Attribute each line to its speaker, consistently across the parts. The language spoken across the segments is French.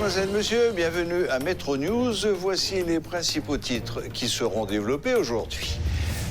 Speaker 1: Mademoiselles, Messieurs, bienvenue à Metro News. Voici les principaux titres qui seront développés aujourd'hui.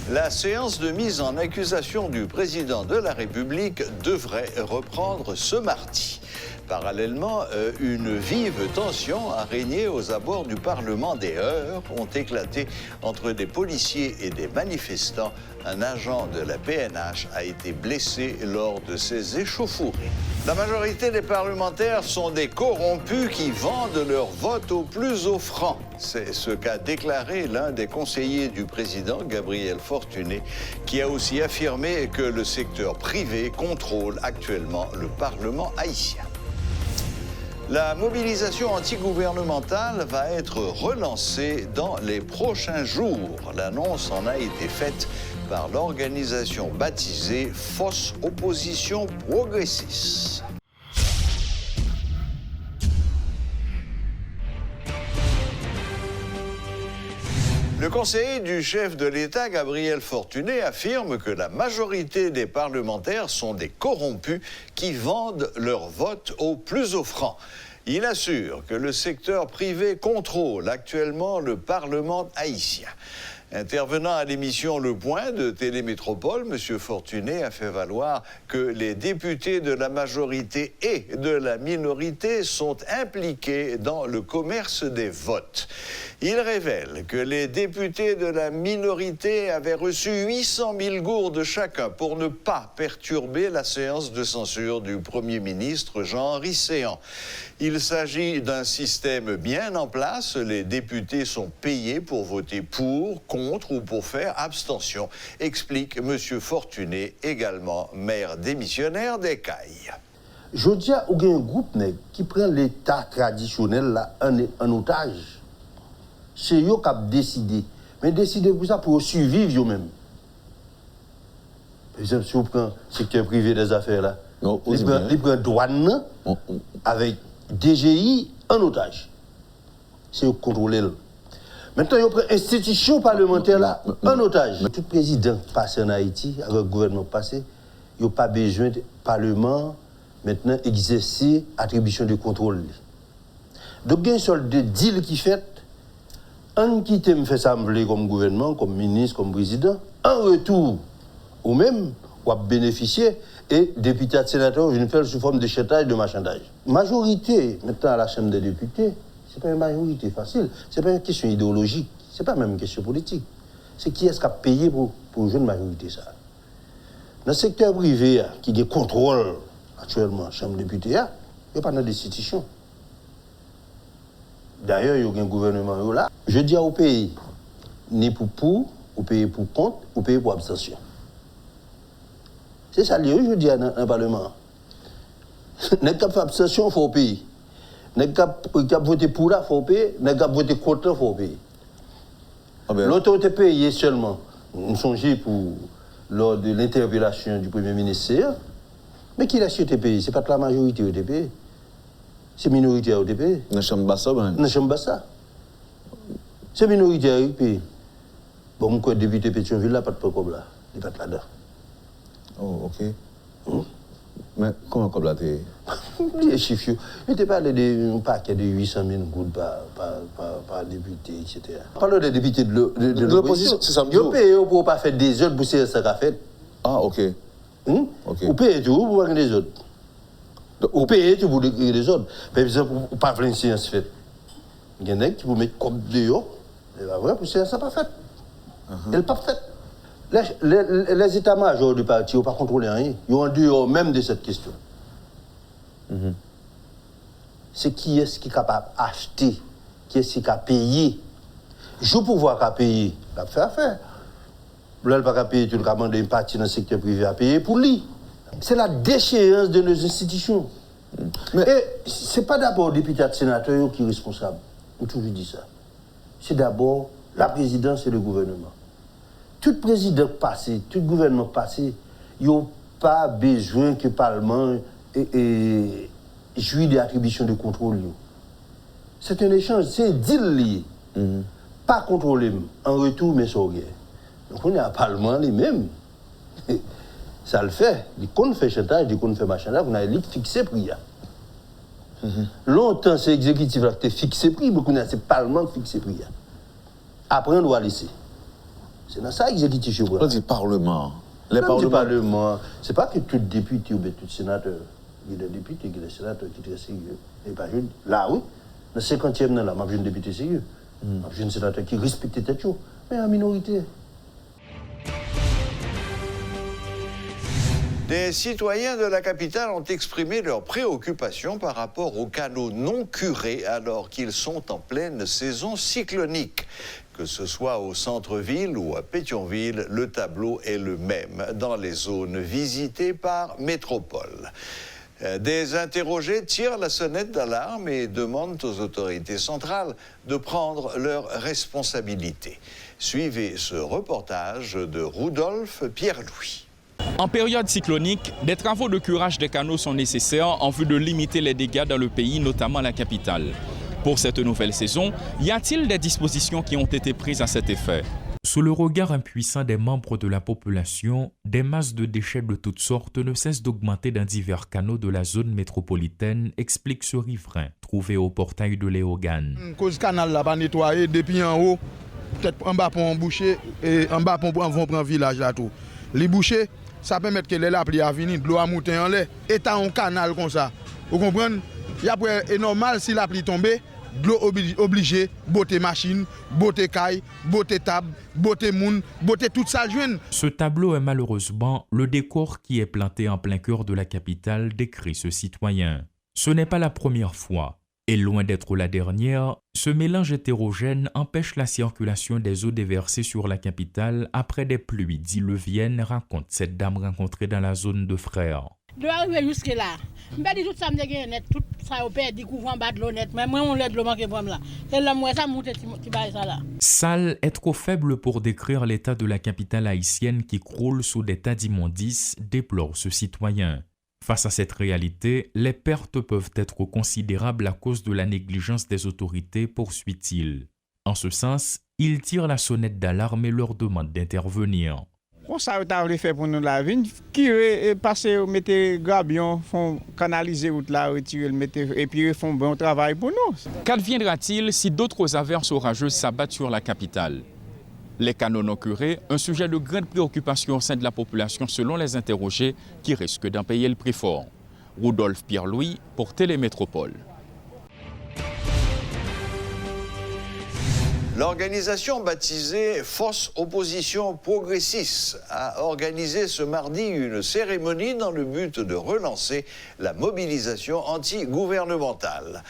Speaker 1: La séance de mise en accusation du président de la République devrait reprendre ce mardi. Parallèlement, une vive tension a régné aux abords du Parlement. Des heurts ont éclaté entre des policiers et des manifestants. Un agent de la PNH a été blessé lors de ces échauffourées. La majorité des parlementaires sont des corrompus qui vendent leur vote au plus offrant. C'est ce qu'a déclaré l'un des conseillers du président, Gabriel Fortuné, qui a aussi affirmé que le secteur privé contrôle actuellement le Parlement haïtien. La mobilisation antigouvernementale va être relancée dans les prochains jours. L'annonce en a été faite par l'organisation baptisée Fausse Opposition Progressiste. Le conseiller du chef de l'État, Gabriel Fortuné, affirme que la majorité des parlementaires sont des corrompus qui vendent leur vote au plus offrant. Il assure que le secteur privé contrôle actuellement le Parlement haïtien. Intervenant à l'émission Le Point de Télémétropole, M. Fortuné a fait valoir que les députés de la majorité et de la minorité sont impliqués dans le commerce des votes. Il révèle que les députés de la minorité avaient reçu 800 000 gourdes chacun pour ne pas perturber la séance de censure du Premier ministre Jean-Henri Séan. Il s'agit d'un système bien en place. Les députés sont payés pour voter pour, contre ou pour faire abstention, explique M. Fortuné, également maire démissionnaire d'Écailles.
Speaker 2: Je dis à un groupe qui prend l'État traditionnel là, en otage. C'est eux qui ont décidé. Mais décider pour ça, pour survivre eux-mêmes. Par exemple, si vous prenez le secteur privé des affaires là, ils prennent douane avec DGI en otage. C'est eux qui contrôlent. Maintenant, ils prennent institution parlementaire là en otage. Tout président passé en Haïti, avec le gouvernement passé, il n'y a pas besoin de parlement maintenant exercer attribution de contrôle. Donc, il y a une sorte de deal qui fait. En qui me fait sembler comme gouvernement, comme ministre, comme président, en retour, ou même, ou à bénéficier, et députés et sénateurs viennent faire sous forme de chétage, de marchandage. Majorité, maintenant à la Chambre des députés, ce n'est pas une majorité facile, ce n'est pas une question idéologique, ce n'est pas même une question politique. C'est qui est-ce qui a payé pour jouer une majorité, ça. Dans le secteur privé, qui contrôle actuellement la Chambre des députés, il n'y a pas d'institution. D'ailleurs, il y a un gouvernement là. Je dis au pays, ni pour, au pays pour contre, au pays pour abstention. C'est ça, je dis dans le Parlement. N'est-ce qu'à faire abstention, il faut payer. N'est-ce qu'à voter pour là, il faut payer. N'est-ce qu'à voter contre, il faut payer. L'autorité payée seulement, nous songeons lors de l'interpellation du Premier ministre, mais qui l'a été payé? Ce n'est pas la majorité qui a été payée. C'est minoritaire au DP.
Speaker 3: Dans la chambre basse,
Speaker 2: Dans la chambre basse. C'est minoritaire au DP. Bon, mon quoi, député Pétionville, là, pas de problème là. Il n'est pas là-dedans.
Speaker 3: Oh, ok. Mais comment comme là, t'es.
Speaker 2: Les chiffres, il était parlé d'un paquet de 800 000 gouttes par député, etc. Parlons des députés de l'opposition.
Speaker 3: C'est ça,
Speaker 2: ils payent pour ne pas faire des autres pour faire ça qu'a fait.
Speaker 3: Ah, ok.
Speaker 2: Vous payez tout pour faire des autres. Vous payez tout pour les autres. Par exemple, pour ne pas faire une séance faite. Il y en a qui vous mettent comme dehors. C'est pas vrai, pour séance pas faite. Elle n'est pas faite. Les états-majors du parti n'ont pas contrôlé rien. Ils ont en dehors même de cette question. C'est qui est-ce qui est capable d'acheter, qui est-ce qui a payé. Je pouvoir qu'à payer, il fait affaire. Là, il ne va pas payer, tu dois demander une partie dans le secteur privé à payer pour lui. C'est la déchéance de nos institutions. Et ce n'est pas d'abord les députés et les sénateurs qui sont responsables. On a toujours dit ça. C'est d'abord la présidence et le gouvernement. Tout président passé, tout gouvernement passé, ils n'ont pas besoin que le Parlement jouisse des attributions de contrôle. C'est un échange, c'est un deal lié. Pas contrôlé en retour, mais sur guerre. Donc on est à Parlement lui-même. Ça le fait. Dès qu'on fait chantage, dès qu'on fait machin là, on a l'élite fixée pour y. Longtemps, c'est l'exécutif qui a fixé le prix, beaucoup c'est le Parlement qui fixe le prix. Après, on doit laisser. C'est dans ça l'exécutif.
Speaker 3: On dit Parlement.
Speaker 2: Les Parlement, c'est pas que tout député ou tout sénateur, il y a des députés, il y a des sénateurs qui sont sérieux. Et pas juste. Là, oui, dans le 50e, là, je suis un député sérieux. Je suis un sénateur qui respecte tête chaud, mais en minorité.
Speaker 1: Des citoyens de la capitale ont exprimé leurs préoccupations par rapport aux canaux non curés alors qu'ils sont en pleine saison cyclonique. Que ce soit au centre-ville ou à Pétionville, le tableau est le même dans les zones visitées par Métropole. Des interrogés tirent la sonnette d'alarme et demandent aux autorités centrales de prendre leurs responsabilités. Suivez ce reportage de Rudolf Pierre-Louis.
Speaker 4: En période cyclonique, des travaux de curage des canaux sont nécessaires en vue de limiter les dégâts dans le pays, notamment la capitale. Pour cette nouvelle saison, y a-t-il des dispositions qui ont été prises à cet effet?
Speaker 5: Sous le regard impuissant des membres de la population, des masses de déchets de toutes sortes ne cessent d'augmenter dans divers canaux de la zone métropolitaine, explique ce riverain, trouvé au portail de Léogane.
Speaker 6: Cause canal là pas nettoyé depuis en haut, peut-être en bas pour en boucher et en bas pour vont prendre village là tout. Les boucher, ça permet que les pluie à venir, de l'eau à monter en l'air, et t'as un canal comme ça. Vous comprenez? Et après, c'est normal si la pluie tombe, de l'eau obligée, botter machine, botter caille, botter table, botter moun, botter tout ça joine.
Speaker 5: Ce tableau est malheureusement le décor qui est planté en plein cœur de la capitale, décrit ce citoyen. Ce n'est pas la première fois. Et loin d'être la dernière, ce mélange hétérogène empêche la circulation des eaux déversées sur la capitale après des pluies diluviennes, raconte cette dame rencontrée dans la zone de Frères.
Speaker 7: Je dois arriver jusque là. Je me dis tout ça, tout ça, au père, dit qu'on va battre l'eau net. Mais moi, on l'aide le manque pour là. Et là, moi, ça monte, tu vas ça là.
Speaker 5: Sale est trop faible pour décrire l'état de la capitale haïtienne qui croule sous des tas d'immondices, déplore ce citoyen. Face à cette réalité, les pertes peuvent être considérables à cause de la négligence des autorités, poursuit-il. En ce sens, il tire la sonnette d'alarme et leur demande d'intervenir.
Speaker 8: On ça a fait pour nous la vie, qui passer mettre grabion, font canaliser route là, retirer le et puis font bon travail pour nous.
Speaker 4: Qu'adviendra-t-il si d'autres averses orageuses s'abattent sur la capitale? Les canaux non curés, un sujet de grande préoccupation au sein de la population selon les interrogés qui risquent d'en payer le prix fort. Rudolf Pierre-Louis pour Télémétropole.
Speaker 1: L'organisation baptisée Force Opposition Progressiste a organisé ce mardi une cérémonie dans le but de relancer la mobilisation anti-gouvernementale.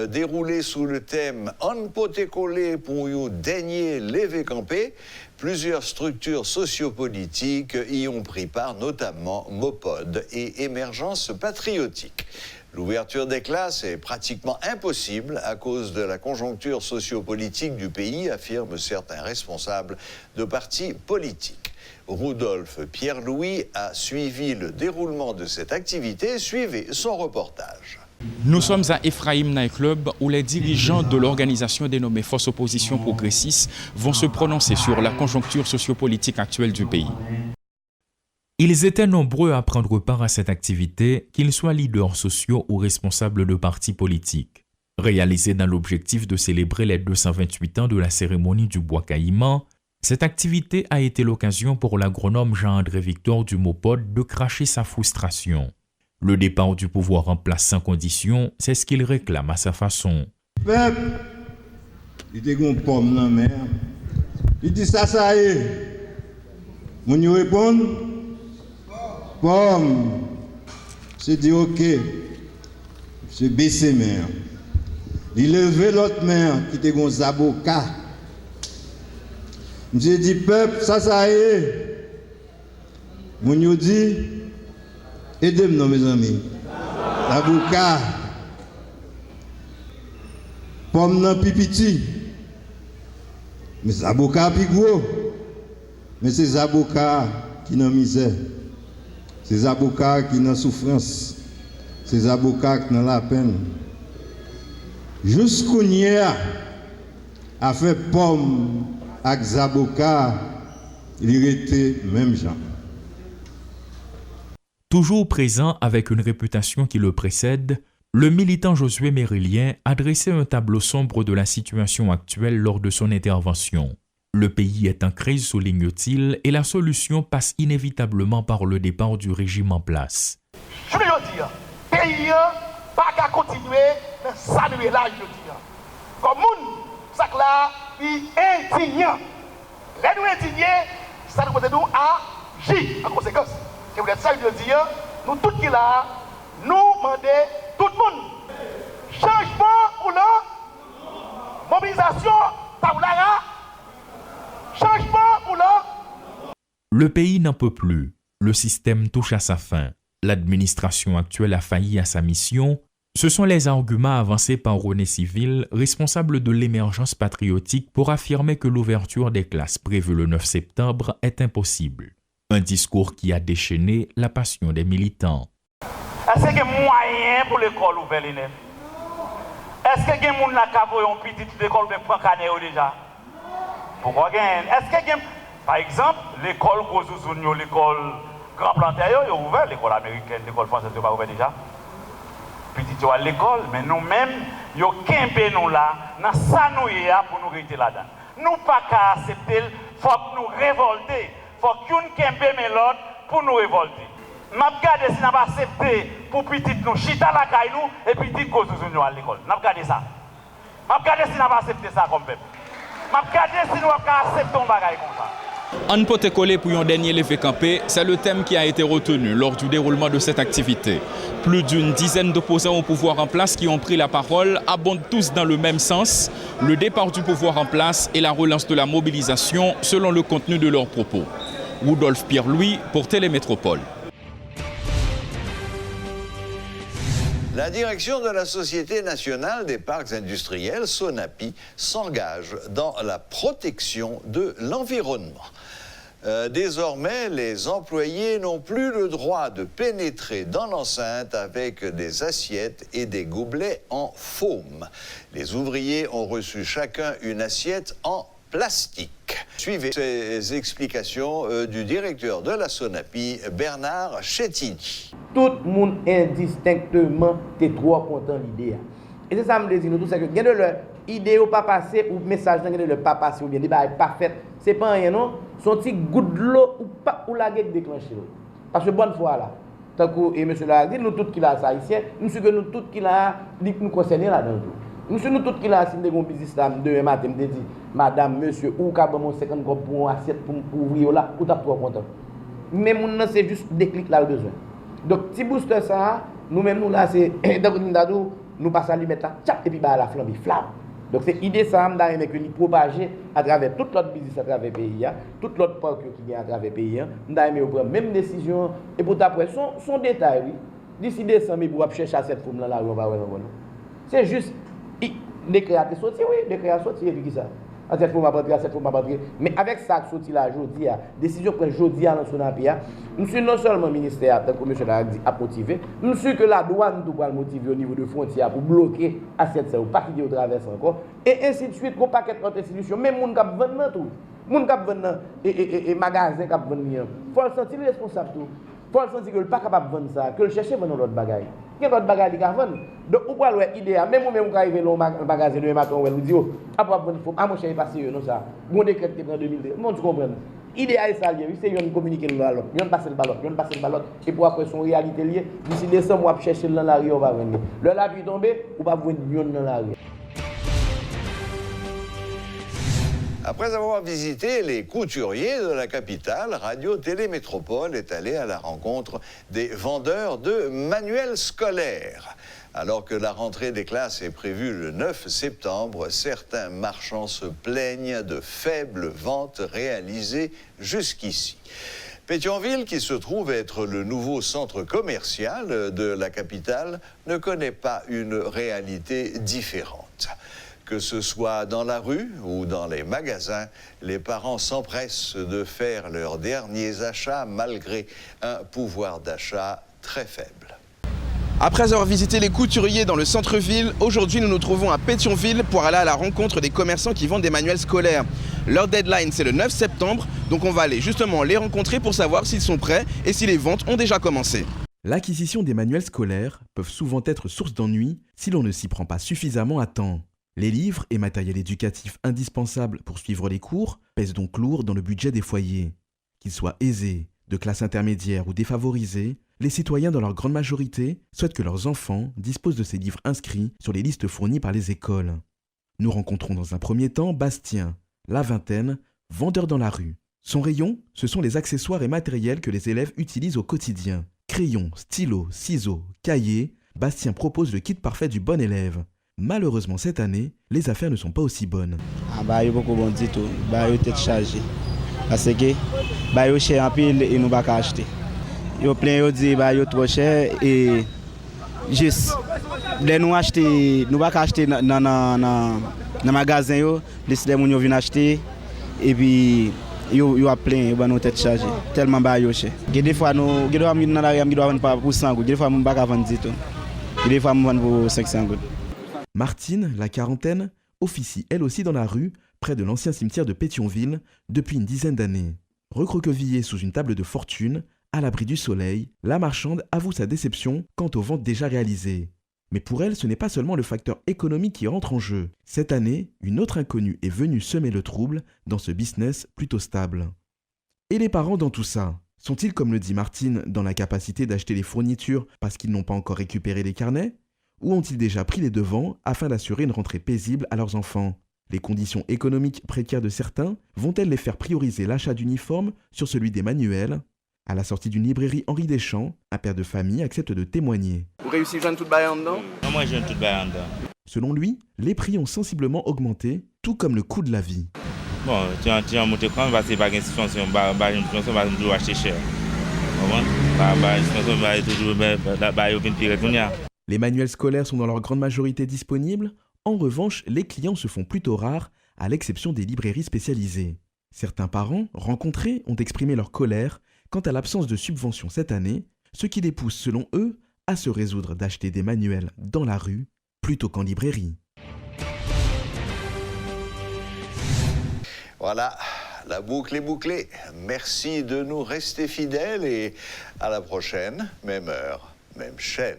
Speaker 1: Déroulée sous le thème « On pote coller pour you daigner lever camper », plusieurs structures sociopolitiques y ont pris part, notamment Mopod et Émergence patriotique. L'ouverture des classes est pratiquement impossible à cause de la conjoncture sociopolitique du pays, affirment certains responsables de partis politiques. Rudolf Pierre-Louis a suivi le déroulement de cette activité. Suivez son reportage.
Speaker 4: Nous sommes à Ephraim Night Club où les dirigeants de l'organisation dénommée Force Opposition Progressiste vont se prononcer sur la conjoncture sociopolitique actuelle du pays.
Speaker 5: Ils étaient nombreux à prendre part à cette activité, qu'ils soient leaders sociaux ou responsables de partis politiques. Réalisée dans l'objectif de célébrer les 228 ans de la cérémonie du bois caïman, cette activité a été l'occasion pour l'agronome Jean-André Victor du Mopod de cracher sa frustration. Le départ du pouvoir en place sans condition, c'est ce qu'il réclame à sa façon.
Speaker 9: Peuple, il était une pomme dans la mer. Il dit ça y est. Mon y répond. Pomme, c'est dit ok, c'est baisser main. Il levé l'autre main qui était un zaboka. J'ai dit peuple, ça y est. Mon yo dit, aidez-moi mes amis. Zaboka, pomme nan pipiti. Mais zaboka pi gros. Mais c'est zaboka qui nan misère. Ces avocats qui n'ont souffrance, ces avocats qui n'ont la peine. Jusqu'au hier, a fait pomme avec avocats, il était même gens.
Speaker 5: Toujours présent avec une réputation qui le précède, Le militant Josué Mérilien a dressé un tableau sombre de la situation actuelle lors de son intervention. Le pays est en crise, souligne-t-il, et la solution passe inévitablement par le départ du régime en place.
Speaker 10: Je veux dire, le pays n'a pas qu'à continuer à saluer là, je veux dire. Comme nous, ça là, il est indignant. Les nous indignés, ça nous peut nous agir en conséquence. Et vous êtes ça, je veux dire, nous tous qui là, nous demandons tout le monde. Changement ou là, mobilisation, taoulara. Changement ou là.
Speaker 5: Le pays n'en peut plus. Le système touche à sa fin. L'administration actuelle a failli à sa mission. Ce sont les arguments avancés par René Civil, responsable de l'émergence patriotique, pour affirmer que l'ouverture des classes prévue le 9 septembre est impossible. Un discours qui a déchaîné la passion des militants.
Speaker 10: Est-ce qu'il y a moyen pour l'école ouverte les neufs? Est-ce qu'il y a des gens qui ont une petite école qui prend canet déjà? Pourquoi est-ce qu'il y a, par exemple, l'école Gozouzounio, l'école Grand Plantaire, ils ont ouvert, l'école américaine, l'école française, ils ont ouvert déjà. Petit tu à l'école, mais nous-mêmes, ils ont campé nous là, dans ça nous y a pour nous rester là-dedans. Nous pas qu'à accepter, il faut que nous révolter. Il faut qu'une campé mais l'autre pour nous révolter. M'a regardé si nous pas accepté pour petit nous chita la caille nous et petit Gozouzounio à l'école. N'a regardé ça. M'a regardé si nous pas accepté ça comme peuple. M'a regardé si nous pas accepté un bagage comme ça.
Speaker 4: En pote collé pour un dernier levé campé, c'est le thème qui a été retenu lors du déroulement de cette activité. Plus d'une dizaine d'opposants au pouvoir en place qui ont pris la parole abondent tous dans le même sens, le départ du pouvoir en place et la relance de la mobilisation selon le contenu de leurs propos. Rudolf Pierre-Louis pour Télémétropole.
Speaker 1: La direction de la Société nationale des parcs industriels, SONAPI, s'engage dans la protection de l'environnement. Désormais, les employés n'ont plus le droit de pénétrer dans l'enceinte avec des assiettes et des gobelets en faume. Les ouvriers ont reçu chacun une assiette en plastique. Suivez ces explications du directeur de la SONAPI, Bernard Chettini.
Speaker 11: Tout le monde indistinctement est trop content l'idée. Et c'est ça que je me dis, nous tous, c'est que l'idée n'est pas passée, ou le message n'est pas passé, ou bien l'idée n'est pas faite. Ce n'est pas rien, non? Son petit goutte de l'eau ou la guette déclenchée. Parce que bonne fois là, tant que M. l'a dit, nous tous qui là, ça ici, nous sommes que nous tous qui là, nous concernés là-dedans. Nous sommes tous qui là, si nous avons un business là, demain matin, me dit, madame, monsieur, ou qu'à bon 50 gros pour une assiette pour ouvrir là, ou t'as trop content. Mais mon c'est juste déclic là le besoin. Donc, petit booster ça, nous-mêmes, nous là, c'est nous passons à lui mettre là, et puis bah, la flambe, flamme. Donc, c'est l'idée ça, que nous propager à travers toute l'autre business à travers le pays, toute l'autre parc qui vient à travers le pays. Nous avons pris la même décision, et pour d'après son détail, oui. D'ici décembre, pour chercher cette forme là, on va voir. C'est juste, les créateurs sortis, oui, les créateurs sortis, et puis qui ça? À cette fois, mais avec ça, sorti là, aujourd'hui, décision prise aujourd'hui dans son pays, nous sommes non seulement ministère, tant que M. l'a dit, à motiver, nous sommes que la douane doit motiver au niveau de frontières pour bloquer à cette ou pas qui traverse encore, et ainsi de suite, qu'on paquet d'autres institutions, même les gens qui vendent tout, les gens qui vendent et magasins qui vendent, il faut le sentir responsable tout. Il faut le sentir que le pas capable de vendre ça, que le chercher vendre l'autre bagaille. Il y a l'autre bagaille qui vendre. Donc, vous pouvez avoir l'idée, même vous même quand arrivez dans le magasin de matin, vous dites, après vendre, ah, mon cher, il passe, non, ça. Mon décret qui prend 2002. Mon tu comprends. L'idée est ça, c'est de communiquer le ballot, de passer le ballot, et pour après son réalité liée, d'ici décembre, on va chercher dans la rue, on va venir. Le la pluie tomber, on va venir dans la rue.
Speaker 1: Après avoir visité les couturiers de la capitale, Radio Télémétropole est allé à la rencontre des vendeurs de manuels scolaires. Alors que la rentrée des classes est prévue le 9 septembre, certains marchands se plaignent de faibles ventes réalisées jusqu'ici. Pétionville, qui se trouve être le nouveau centre commercial de la capitale, ne connaît pas une réalité différente. Que ce soit dans la rue ou dans les magasins, les parents s'empressent de faire leurs derniers achats malgré un pouvoir d'achat très faible.
Speaker 12: Après avoir visité les couturiers dans le centre-ville, aujourd'hui nous nous trouvons à Pétionville pour aller à la rencontre des commerçants qui vendent des manuels scolaires. Leur deadline c'est le 9 septembre, donc on va aller justement les rencontrer pour savoir s'ils sont prêts et si les ventes ont déjà commencé. L'acquisition des manuels scolaires peuvent souvent être source d'ennui si l'on ne s'y prend pas suffisamment à temps. Les livres et matériels éducatifs indispensables pour suivre les cours pèsent donc lourd dans le budget des foyers. Qu'ils soient aisés, de classe intermédiaire ou défavorisés, les citoyens dans leur grande majorité souhaitent que leurs enfants disposent de ces livres inscrits sur les listes fournies par les écoles. Nous rencontrons dans un premier temps Bastien, la vingtaine, vendeur dans la rue. Son rayon, ce sont les accessoires et matériels que les élèves utilisent au quotidien. Crayons, stylos, ciseaux, cahiers, Bastien propose le kit parfait du bon élève. Malheureusement cette année, les affaires ne sont pas aussi bonnes.
Speaker 13: Il y a beaucoup de monde, il y a tête chargée. Parce que il y a cher en pile et nous ne pouvons pas acheter. Il y a plein de dit qu'il est trop cher et juste, nous acheter, nous ne pouvons pas acheter dans le magasin, les gens viennent acheter et puis il y a plein de tête chargée. Tellement bas cher. Des fois, nous devons dans la rue, nous devons pas pour 100 gouttes. Des fois, nous ne pouvons pas vendre du tout. Des fois, nous vendons pour 500 gouttes.
Speaker 12: Martine, la quarantaine, officie elle aussi dans la rue, près de l'ancien cimetière de Pétionville, depuis une dizaine d'années. Recroquevillée sous une table de fortune, à l'abri du soleil, la marchande avoue sa déception quant aux ventes déjà réalisées. Mais pour elle, ce n'est pas seulement le facteur économique qui rentre en jeu. Cette année, une autre inconnue est venue semer le trouble dans ce business plutôt stable. Et les parents dans tout ça? Sont-ils, comme le dit Martine, dans la capacité d'acheter les fournitures parce qu'ils n'ont pas encore récupéré les carnets? Ou ont-ils déjà pris les devants afin d'assurer une rentrée paisible à leurs enfants? Les conditions économiques précaires de certains vont-elles les faire prioriser l'achat d'uniformes sur celui des manuels? À la sortie d'une librairie Henri Deschamps, un père de famille accepte de témoigner. Vous réussissez à joindre toute baille en dedans?
Speaker 14: Non, moi je joins toute baille en dedans.
Speaker 12: Selon lui, les prix ont sensiblement augmenté, tout comme le coût de la vie.
Speaker 14: Bon, tu as monté quand parce que pas une situation, va toujours acheter cher.
Speaker 12: Les manuels scolaires sont dans leur grande majorité disponibles. En revanche, les clients se font plutôt rares, à l'exception des librairies spécialisées. Certains parents rencontrés ont exprimé leur colère quant à l'absence de subventions cette année, ce qui les pousse, selon eux, à se résoudre d'acheter des manuels dans la rue plutôt qu'en librairie.
Speaker 1: Voilà, la boucle est bouclée. Merci de nous rester fidèles et à la prochaine, même heure, même chaîne.